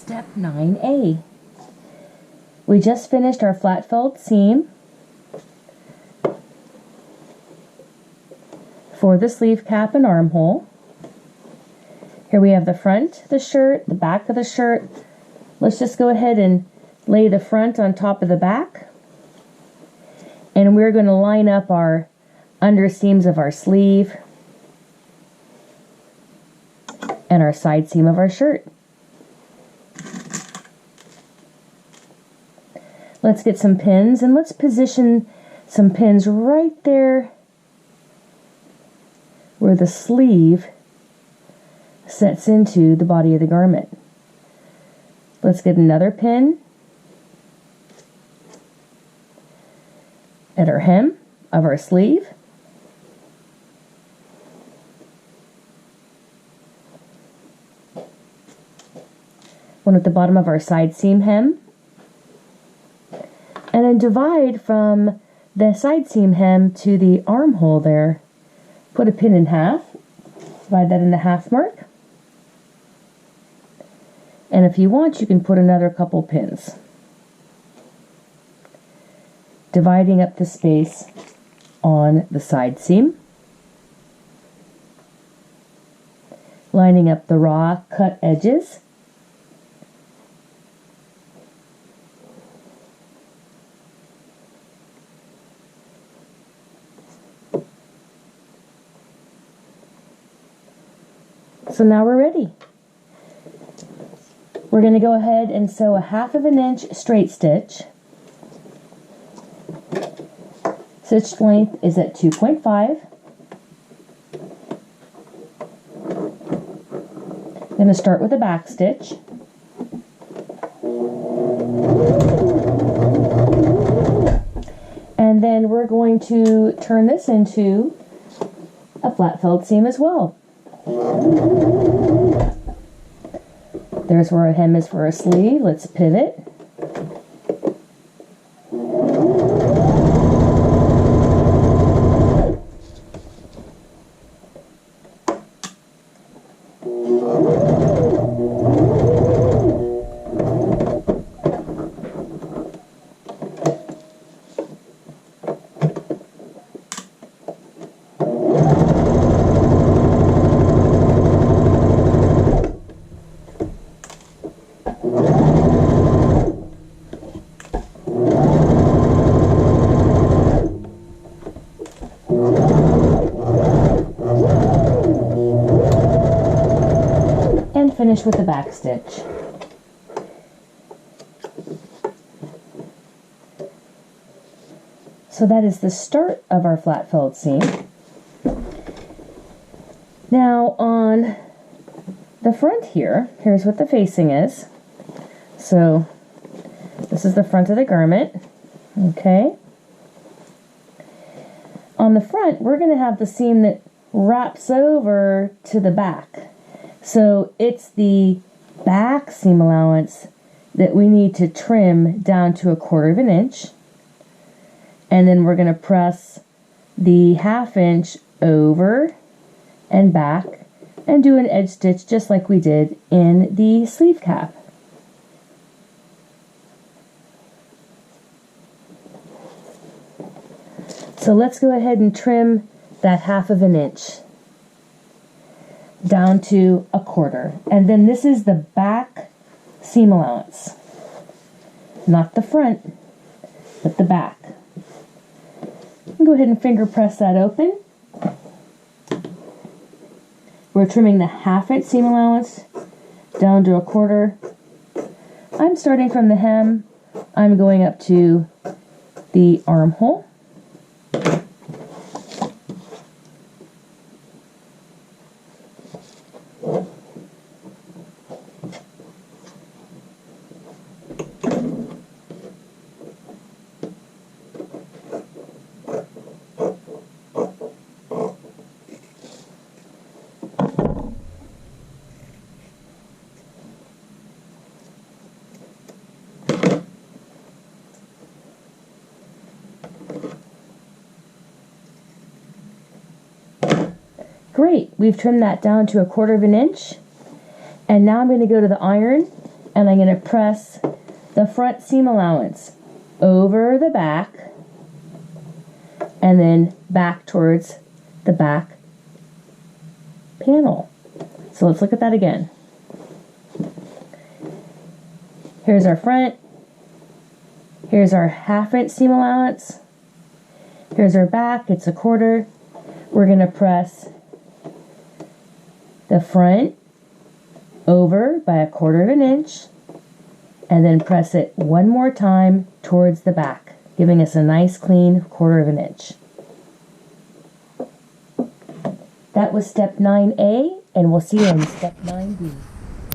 Step 9A. We just finished our flat felled seam for the sleeve cap and armhole. Here we have the front of the shirt, the back of the shirt. Let's just go ahead and lay the front on top of the back. And we're going to line up our under seams of our sleeve and our side seam of our shirt. Let's get some pins and let's position some pins right there where the sleeve sets into the body of the garment. Let's get another pin at our hem of our sleeve. One at the bottom of our side seam hem. And then divide from the side seam hem to the armhole there. Put a pin in half. Divide that in the half mark. And if you want, you can put another couple pins. Dividing up the space on the side seam. Lining up the raw cut edges. So now we're ready. We're going to go ahead and sew a 1/2 inch straight stitch. Stitch length is at 2.5. I'm going to start with a back stitch. And then we're going to turn this into a flat felled seam as well. There's where our hem is for our sleeve. Let's pivot. Finish with the back stitch. So that is the start of our flat felled seam. Now on the front here, here's what the facing is. So this is the front of the garment. Okay. On the front, we're going to have the seam that wraps over to the back. So it's the back seam allowance that we need to trim down to 1/4 inch. And then we're going to press the 1/2 inch over and back and do an edge stitch just like we did in the sleeve cap. So let's go ahead and trim that 1/2 inch down to 1/4. And then this is the back seam allowance. Not the front, but the back. Go ahead and finger press that open. We're trimming the 1/2 inch seam allowance down to 1/4. I'm starting from the hem. I'm going up to the armhole. Great, we've trimmed that down to 1/4 inch. And now I'm going to go to the iron and I'm going to press the front seam allowance over the back and then back towards the back panel. So let's look at that again. Here's our front. Here's our 1/2 inch seam allowance. Here's our back, it's 1/4. We're going to press the front over by 1/4 inch and then press it one more time towards the back, giving us a nice clean 1/4 inch. That was step 9A, and we'll see you in step 9B.